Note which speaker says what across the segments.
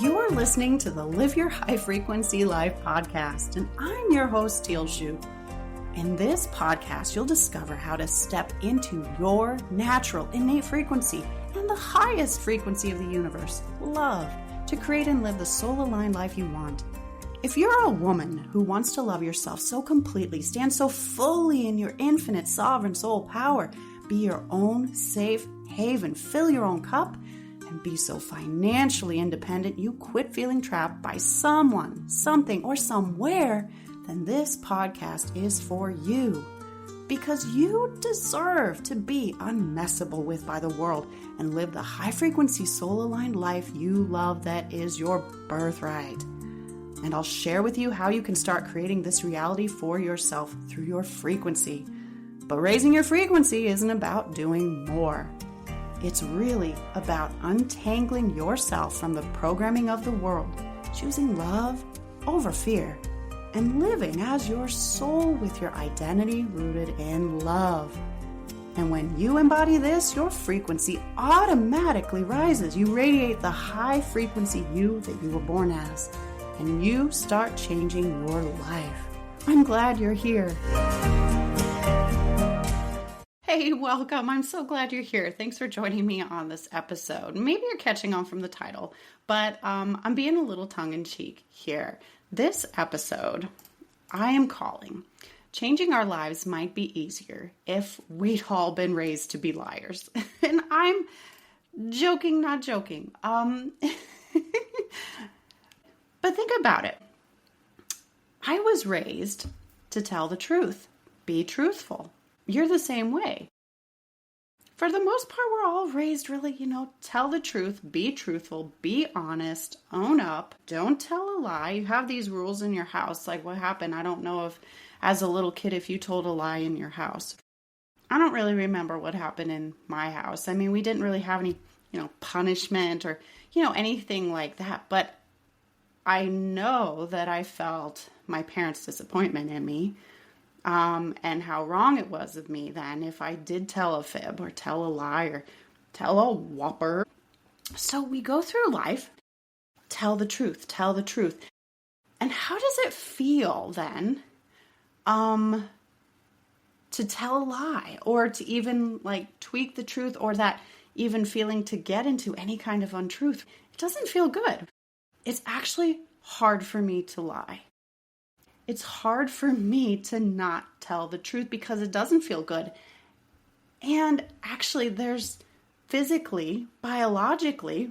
Speaker 1: You are listening to the Live Your High Frequency Life podcast, and I'm your host, Teal Shu. In this podcast, you'll discover how to step into your natural, innate frequency and the highest frequency of the universe, love, to create and live the soul-aligned life you want. If you're a woman who wants to love yourself so completely, stand so fully in your infinite sovereign soul power, be your own safe haven, fill your own cup, and be so financially independent you quit feeling trapped by someone, something, or somewhere, then this podcast is for you. Because you deserve to be unmessable with by the world and live the high-frequency, soul-aligned life you love that is your birthright. And I'll share with you how you can start creating this reality for yourself through your frequency. But raising your frequency isn't about doing more. It's really about untangling yourself from the programming of the world, choosing love over fear, and living as your soul with your identity rooted in love. And when you embody this, your frequency automatically rises. You radiate the high frequency you that you were born as, and you start changing your life. I'm glad you're here. Hey, welcome. I'm so glad you're here. Thanks for joining me on this episode. Maybe you're catching on from the title, but I'm being a little tongue-in-cheek here. This episode, I am calling Changing Our Lives Might Be Easier If We'd All Been Raised to Be Liars. And I'm joking, not joking. But think about it. I was raised to tell the truth, be truthful. You're the same way. For the most part, we're all raised really, tell the truth, be truthful, be honest, own up, don't tell a lie. You have these rules in your house. Like what happened? I don't know if as a little kid, if you told a lie in your house. I don't really remember what happened in my house. I mean, we didn't really have any, punishment or, anything like that. But I know that I felt my parents' disappointment in me. And how wrong it was of me then if I did tell a fib or tell a lie or tell a whopper. So we go through life, tell the truth. And how does it feel then to tell a lie or to even tweak the truth, or that even feeling to get into any kind of untruth? It doesn't feel good. It's actually hard for me to lie. It's hard for me to not tell the truth because it doesn't feel good. And actually, there's physically, biologically,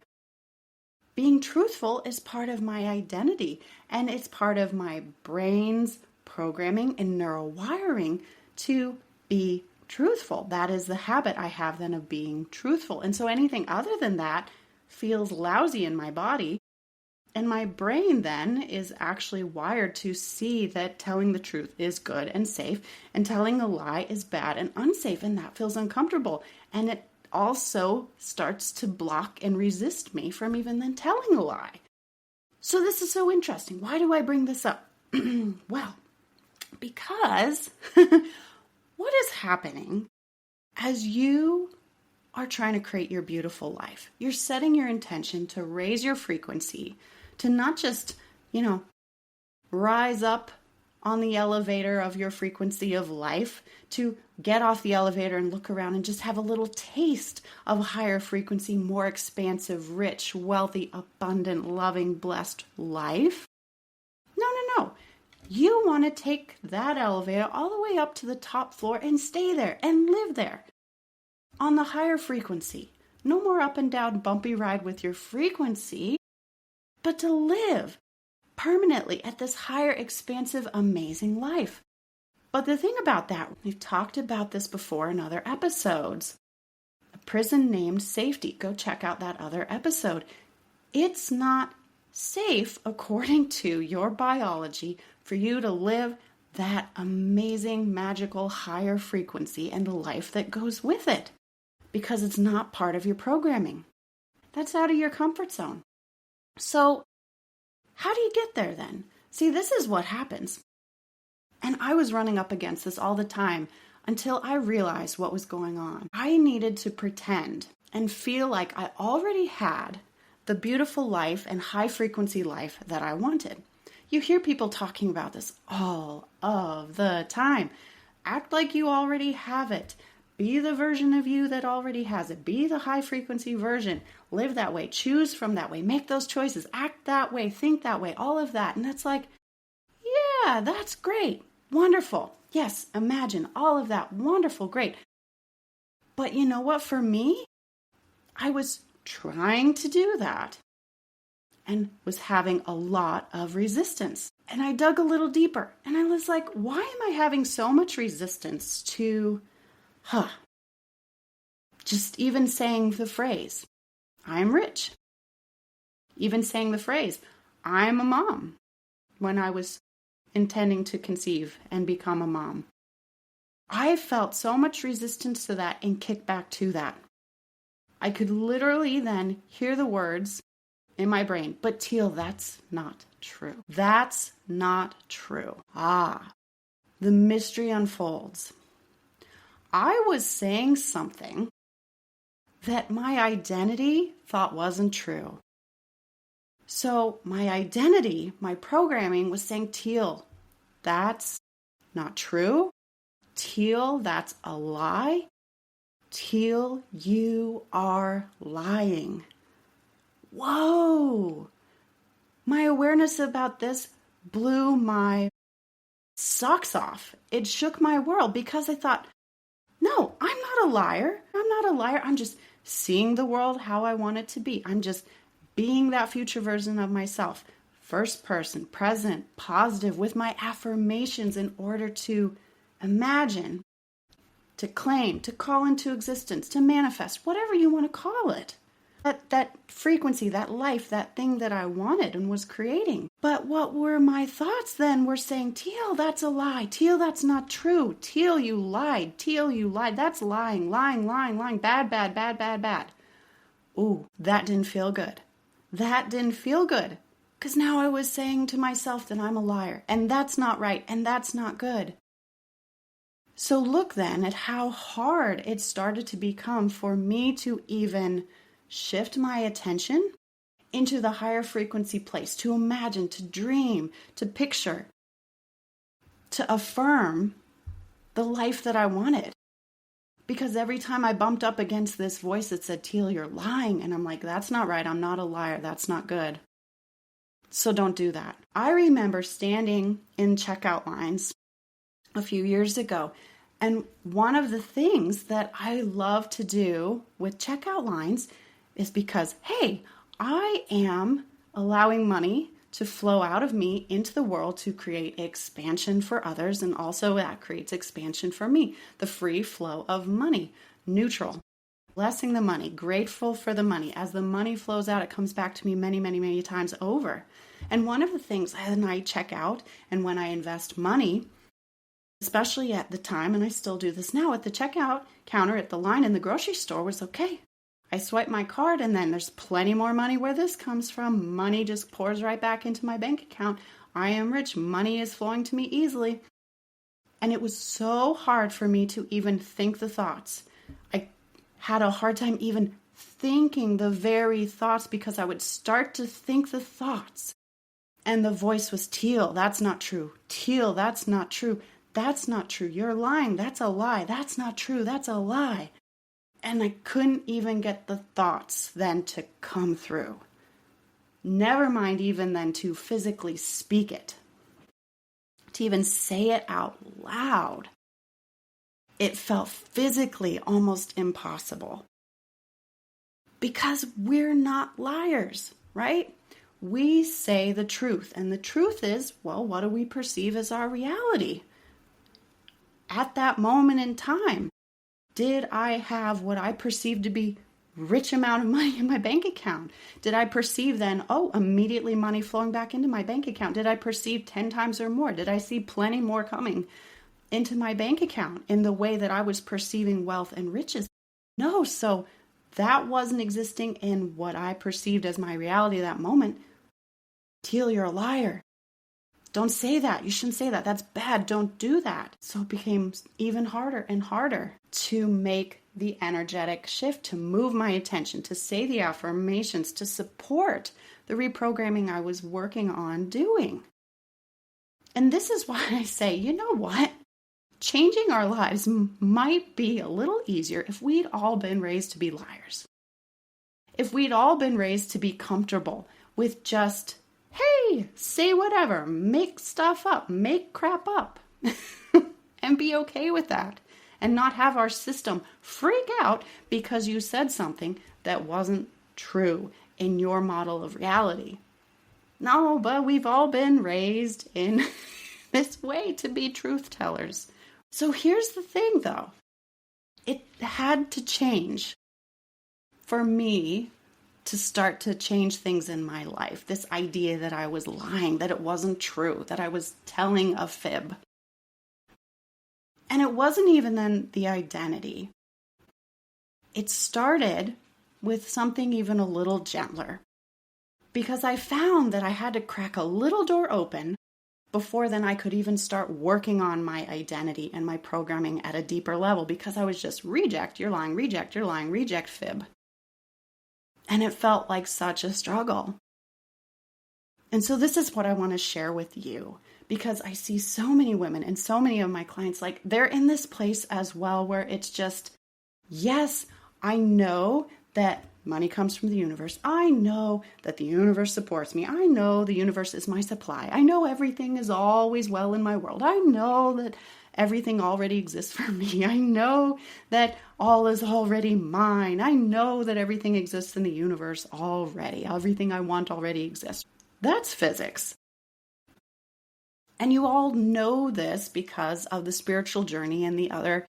Speaker 1: being truthful is part of my identity. And it's part of my brain's programming and neurowiring to be truthful. That is the habit I have then of being truthful. And so anything other than that feels lousy in my body. And my brain then is actually wired to see that telling the truth is good and safe, and telling a lie is bad and unsafe, and that feels uncomfortable. And it also starts to block and resist me from even then telling a lie. So this is so interesting. Why do I bring this up? Well, because what is happening as you are trying to create your beautiful life? You're setting your intention to raise your frequency, to not just, rise up on the elevator of your frequency of life, to get off the elevator and look around and just have a little taste of a higher frequency, more expansive, rich, wealthy, abundant, loving, blessed life. No. You want to take that elevator all the way up to the top floor and stay there and live there on the higher frequency. No more up and down bumpy ride with your frequency, but to live permanently at this higher, expansive, amazing life. But the thing about that, we've talked about this before in other episodes. A prison named safety. Go check out that other episode. It's not safe, according to your biology, for you to live that amazing, magical, higher frequency and the life that goes with it, because it's not part of your programming. That's out of your comfort zone. So how do you get there then? See, this is what happens. And I was running up against this all the time until I realized what was going on. I needed to pretend and feel like I already had the beautiful life and high frequency life that I wanted. You hear people talking about this all of the time. Act like you already have it. Be the version of you that already has it. Be the high frequency version. Live that way. Choose from that way. Make those choices. Act that way. Think that way. All of that. And it's like, yeah, that's great. Wonderful. Yes, imagine all of that. Wonderful. Great. But you know what? For me, I was trying to do that and was having a lot of resistance. And I dug a little deeper and I was like, why am I having so much resistance to, just even saying the phrase, I'm rich. Even saying the phrase, I'm a mom, when I was intending to conceive and become a mom. I felt so much resistance to that and kickback to that. I could literally then hear the words in my brain, but Teal, that's not true. That's not true. The mystery unfolds. I was saying something that my identity thought wasn't true. So my identity, my programming was saying, Teal, that's not true. Teal, that's a lie. Teal, you are lying. Whoa! My awareness about this blew my socks off. It shook my world because I thought, no, I'm not a liar. I'm not a liar. I'm just seeing the world how I want it to be. I'm just being that future version of myself. First person, present, positive, with my affirmations in order to imagine, to claim, to call into existence, to manifest, whatever you want to call it. That frequency, that life, that thing that I wanted and was creating. But what were my thoughts then? Were saying, Teal, that's a lie. Teal, that's not true. Teal, you lied. Teal, you lied. That's lying, lying, lying, lying. Bad, bad, bad, bad, bad. Ooh, that didn't feel good. That didn't feel good. Because now I was saying to myself that I'm a liar. And that's not right. And that's not good. So look then at how hard it started to become for me to even shift my attention into the higher frequency place, to imagine, to dream, to picture, to affirm the life that I wanted. Because every time I bumped up against this voice that said, Teal, you're lying. And I'm like, that's not right. I'm not a liar. That's not good. So don't do that. I remember standing in checkout lines a few years ago. And one of the things that I love to do with checkout lines is because, hey, I am allowing money to flow out of me into the world to create expansion for others. And also that creates expansion for me. The free flow of money, neutral, blessing the money, grateful for the money. As the money flows out, it comes back to me many, many, many times over. And one of the things when I check out and when I invest money, especially at the time, and I still do this now, at the checkout counter at the line in the grocery store was okay. I swipe my card and then there's plenty more money where this comes from. Money just pours right back into my bank account. I am rich. Money is flowing to me easily. And it was so hard for me to even think the thoughts. I had a hard time even thinking the very thoughts because I would start to think the thoughts. And the voice was, Teal, that's not true. Teal, that's not true. That's not true. You're lying. That's a lie. That's not true. That's a lie. And I couldn't even get the thoughts then to come through. Never mind even then to physically speak it. To even say it out loud. It felt physically almost impossible. Because we're not liars, right? We say the truth. And the truth is, well, what do we perceive as our reality? At that moment in time, did I have what I perceived to be rich amount of money in my bank account? Did I perceive then, immediately money flowing back into my bank account? Did I perceive 10 times or more? Did I see plenty more coming into my bank account in the way that I was perceiving wealth and riches? No, so that wasn't existing in what I perceived as my reality at that moment. Teal, you're a liar. Don't say that. You shouldn't say that. That's bad. Don't do that. So it became even harder and harder to make the energetic shift, to move my attention, to say the affirmations, to support the reprogramming I was working on doing. And this is why I say, you know what? Changing our lives might be a little easier if we'd all been raised to be liars. If we'd all been raised to be comfortable with just, hey, say whatever, make stuff up, make crap up, and be okay with that, and not have our system freak out because you said something that wasn't true in your model of reality. No, but we've all been raised in this way to be truth tellers. So here's the thing, though. It had to change for me to start to change things in my life. This idea that I was lying, that it wasn't true, that I was telling a fib. And it wasn't even then the identity. It started with something even a little gentler, because I found that I had to crack a little door open before then I could even start working on my identity and my programming at a deeper level, because I was just reject, you're lying, reject, you're lying, reject, fib. And it felt like such a struggle. And so this is what I want to share with you, because I see so many women and so many of my clients, like they're in this place as well where it's just, yes, I know that money comes from the universe. I know that the universe supports me. I know the universe is my supply. I know everything is always well in my world. I know that everything already exists for me. I know that all is already mine. I know that everything exists in the universe already. Everything I want already exists. That's physics. And you all know this because of the spiritual journey and the other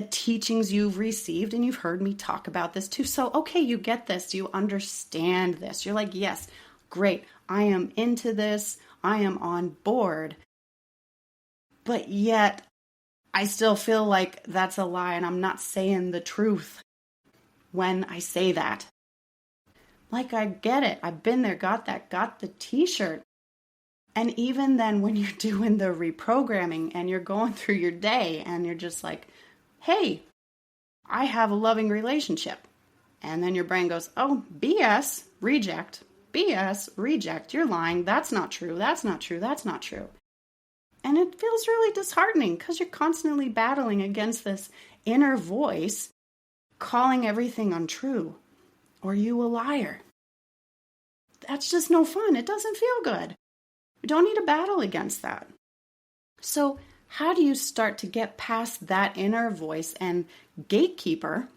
Speaker 1: teachings you've received, and you've heard me talk about this too. So, okay, you get this, you understand this. You're like, yes, great, I am into this, I am on board. But yet, I still feel like that's a lie, and I'm not saying the truth when I say that. Like, I get it, I've been there, got that, got the t-shirt. And even then, when you're doing the reprogramming and you're going through your day and you're just like, hey, I have a loving relationship. And then your brain goes, oh, BS, reject, BS, reject, you're lying, that's not true, that's not true, that's not true. And it feels really disheartening because you're constantly battling against this inner voice calling everything untrue or you a liar. That's just no fun. It doesn't feel good. We don't need to battle against that. So how do you start to get past that inner voice and gatekeeper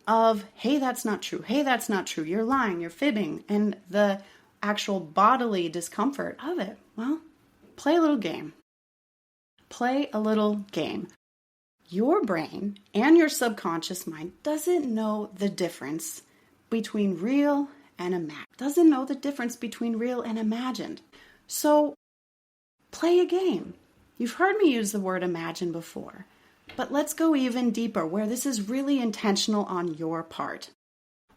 Speaker 1: of, hey, that's not true. Hey, that's not true. You're lying. You're fibbing. And the actual bodily discomfort of it? Well, play a little game. Play a little game. Your brain and your subconscious mind doesn't know the difference between real and imagined. Doesn't know the difference between real and imagined. So play a game. You've heard me use the word imagine before, but let's go even deeper where this is really intentional on your part.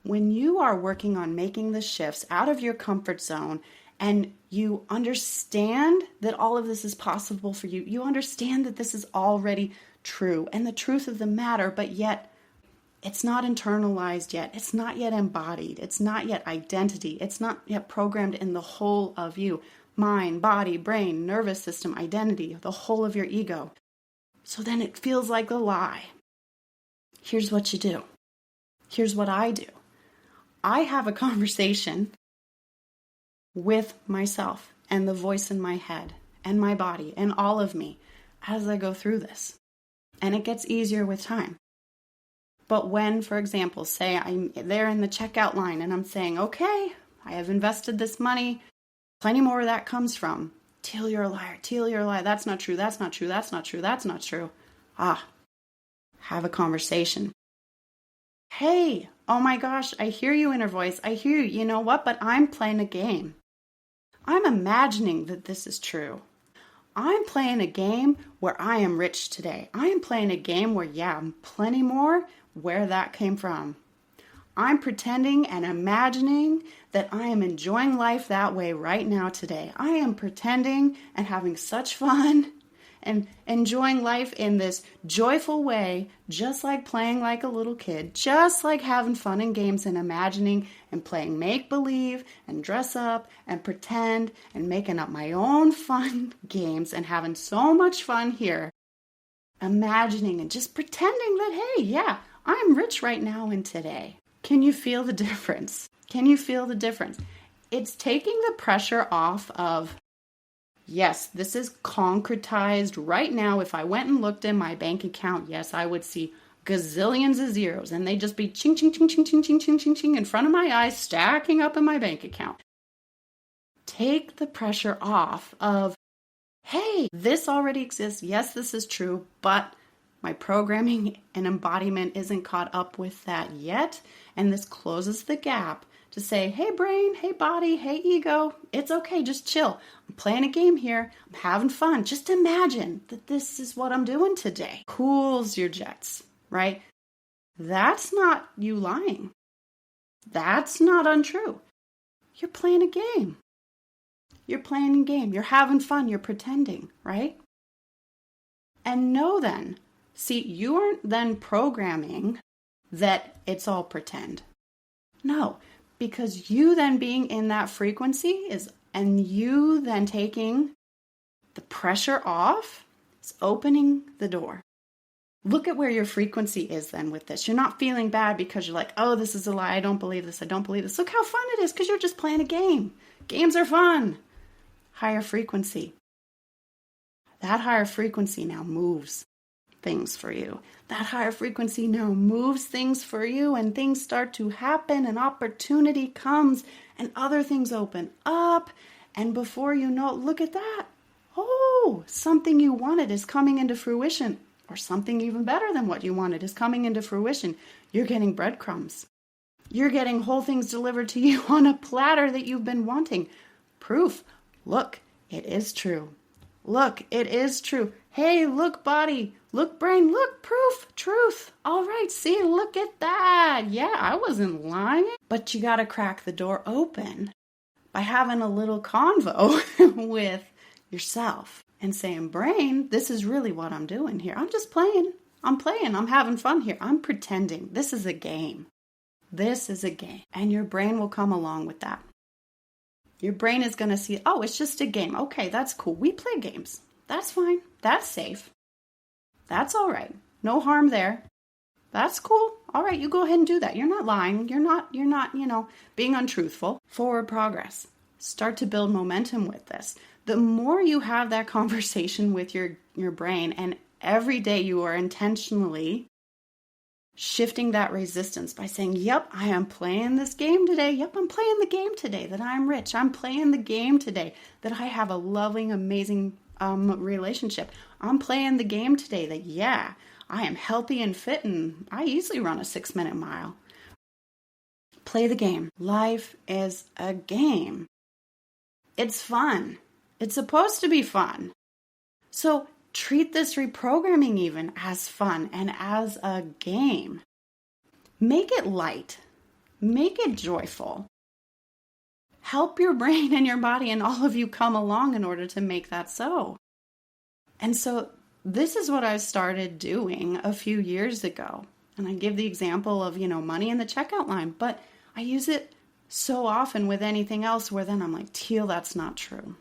Speaker 1: When you are working on making the shifts out of your comfort zone and you understand that all of this is possible for you, you understand that this is already true and the truth of the matter, but yet it's not internalized yet. It's not yet embodied. It's not yet identity. It's not yet programmed in the whole of you. Mind, body, brain, nervous system, identity, the whole of your ego. So then it feels like a lie. Here's what you do. Here's what I do. I have a conversation with myself and the voice in my head and my body and all of me as I go through this. And it gets easier with time. But when, for example, say I'm there in the checkout line and I'm saying, okay, I have invested this money, plenty more where that comes from. Teal, you're a liar. Teal, you're a liar. That's not true. That's not true. That's not true. That's not true. Have a conversation. Hey, oh my gosh, I hear you, inner voice. I hear you. You know what? But I'm playing a game. I'm imagining that this is true. I'm playing a game where I am rich today. I am playing a game where, I'm plenty more where that came from. I'm pretending and imagining that I am enjoying life that way right now today. I am pretending and having such fun and enjoying life in this joyful way, just like playing like a little kid, just like having fun in games and imagining and playing make-believe and dress up and pretend and making up my own fun games and having so much fun here, imagining and just pretending that, hey, yeah, I'm rich right now and today. Can you feel the difference? Can you feel the difference? It's taking the pressure off of, yes, this is concretized right now. If I went and looked in my bank account, yes, I would see gazillions of zeros and they'd just be ching, ching, ching, ching, ching, ching, ching, ching, ching in front of my eyes, stacking up in my bank account. Take the pressure off of, hey, this already exists. Yes, this is true, but my programming and embodiment isn't caught up with that yet. And this closes the gap to say, hey brain, hey body, hey ego, it's okay, just chill. I'm playing a game here. I'm having fun. Just imagine that this is what I'm doing today. Cools your jets, right? That's not you lying. That's not untrue. You're playing a game. You're playing a game. You're having fun. You're pretending, right? And know then, see, you aren't then programming that it's all pretend. No. Because you then being in that frequency and you then taking the pressure off is opening the door. Look at where your frequency is then with this. You're not feeling bad because you're like, oh, this is a lie. I don't believe this. I don't believe this. Look how fun it is because you're just playing a game. Games are fun. Higher frequency. That higher frequency now moves things for you. That higher frequency now moves things for you and things start to happen and opportunity comes and other things open up. And before you know it, look at that. Oh, something you wanted is coming into fruition, or something even better than what you wanted is coming into fruition. You're getting breadcrumbs. You're getting whole things delivered to you on a platter that you've been wanting. Proof. Look, it is true. Look, it is true. Hey, look, body. Look, brain. Look, proof. Truth. All right, see, look at that. Yeah, I wasn't lying. But you got to crack the door open by having a little convo with yourself and saying, brain, this is really what I'm doing here. I'm just playing. I'm playing. I'm having fun here. I'm pretending. This is a game. This is a game. And your brain will come along with that. Your brain is going to see, oh, it's just a game. Okay, that's cool. We play games. That's fine. That's safe. That's all right. No harm there. That's cool. All right, you go ahead and do that. You're not lying. You're not, being untruthful. Forward progress. Start to build momentum with this. The more you have that conversation with your brain, and every day you are intentionally shifting that resistance by saying, yep, I am playing this game today. Yep, I'm playing the game today that I'm rich. I'm playing the game today that I have a loving, amazing relationship. I'm playing the game today that, yeah, I am healthy and fit and I easily run a 6-minute mile. Play the game. Life is a game. It's fun. It's supposed to be fun. So treat this reprogramming even as fun and as a game. Make it light. Make it joyful. Help your brain and your body and all of you come along in order to make that so. And so this is what I started doing a few years ago. And I give the example of, money in the checkout line, but I use it so often with anything else where then I'm like, Teal, that's not true.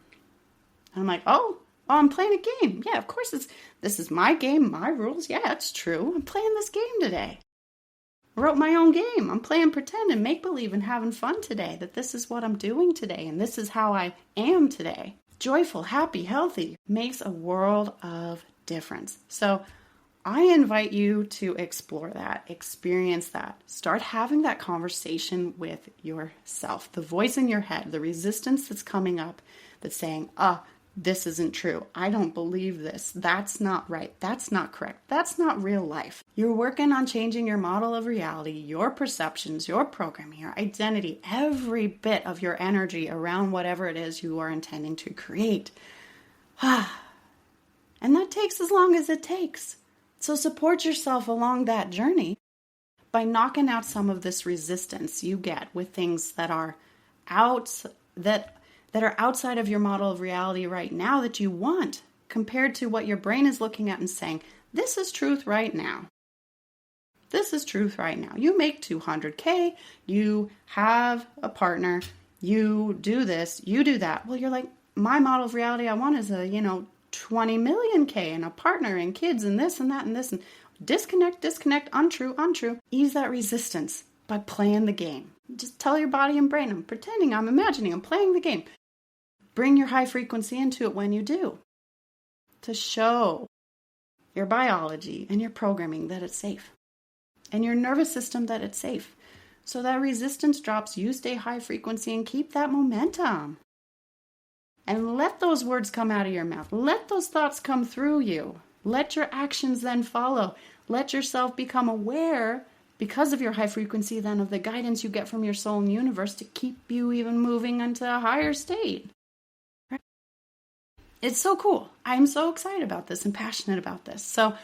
Speaker 1: And I'm like, oh, I'm playing a game. Yeah, of course this is my game, my rules. Yeah, it's true. I'm playing this game today. I wrote my own game. I'm playing pretend and make-believe and having fun today, that this is what I'm doing today and this is how I am today. Joyful, happy, healthy makes a world of difference. So I invite you to explore that, experience that, start having that conversation with yourself. The voice in your head, the resistance that's coming up that's saying, this isn't true. I don't believe this. That's not right. That's not correct. That's not real life. You're working on changing your model of reality, your perceptions, your programming, your identity, every bit of your energy around whatever it is you are intending to create. And that takes as long as it takes. So support yourself along that journey by knocking out some of this resistance you get with things that are outside of your model of reality right now that you want compared to what your brain is looking at and saying, this is truth right now. This is truth right now. You make 200K, you have a partner, you do this, you do that. Well, you're like, my model of reality I want is a, 20 million K and a partner and kids and this and that and this and disconnect, untrue. Ease that resistance by playing the game. Just tell your body and brain, I'm pretending, I'm imagining, I'm playing the game. Bring your high frequency into it when you do, to show your biology and your programming that it's safe, and your nervous system that it's safe. So that resistance drops, you stay high frequency and keep that momentum. And let those words come out of your mouth. Let those thoughts come through you. Let your actions then follow. Let yourself become aware, because of your high frequency, then of the guidance you get from your soul and universe to keep you even moving into a higher state. Right? It's so cool. I'm so excited about this and passionate about this. So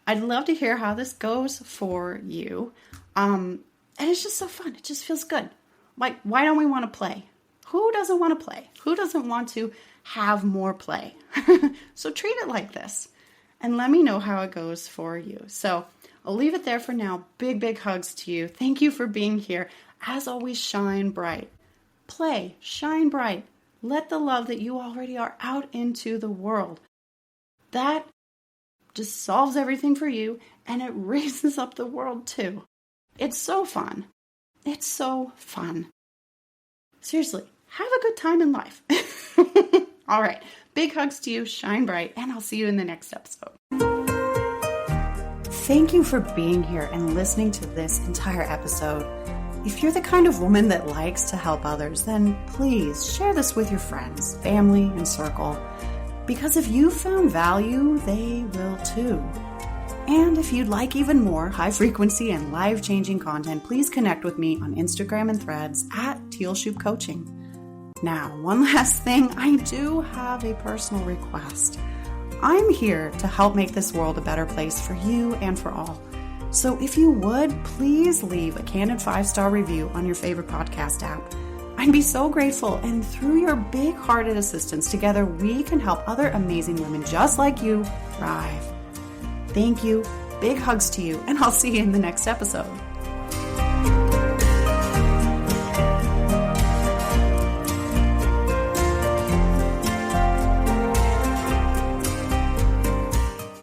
Speaker 1: I'd love to hear how this goes for you. And it's just so fun. It just feels good. Like, why don't we want to play? Who doesn't want to play? Who doesn't want to have more play? So treat it like this and let me know how it goes for you. So I'll leave it there for now. Big, big hugs to you. Thank you for being here. As always, shine bright. Play, shine bright. Let the love that you already are out into the world. That just solves everything for you, and it raises up the world too. It's so fun. It's so fun. Seriously, have a good time in life. All right. Big hugs to you. Shine bright, and I'll see you in the next episode. Thank you for being here and listening to this entire episode. If you're the kind of woman that likes to help others, then please share this with your friends, family, and circle. Because if you found value, they will too. And if you'd like even more high frequency and life-changing content, please connect with me on Instagram and Threads at Tealshoop Coaching. Now, one last thing, I do have a personal request. I'm here to help make this world a better place for you and for all. So if you would, please leave a candid 5-star review on your favorite podcast app. I'd be so grateful, and through your big-hearted assistance, together we can help other amazing women just like you thrive. Thank you, big hugs to you, and I'll see you in the next episode.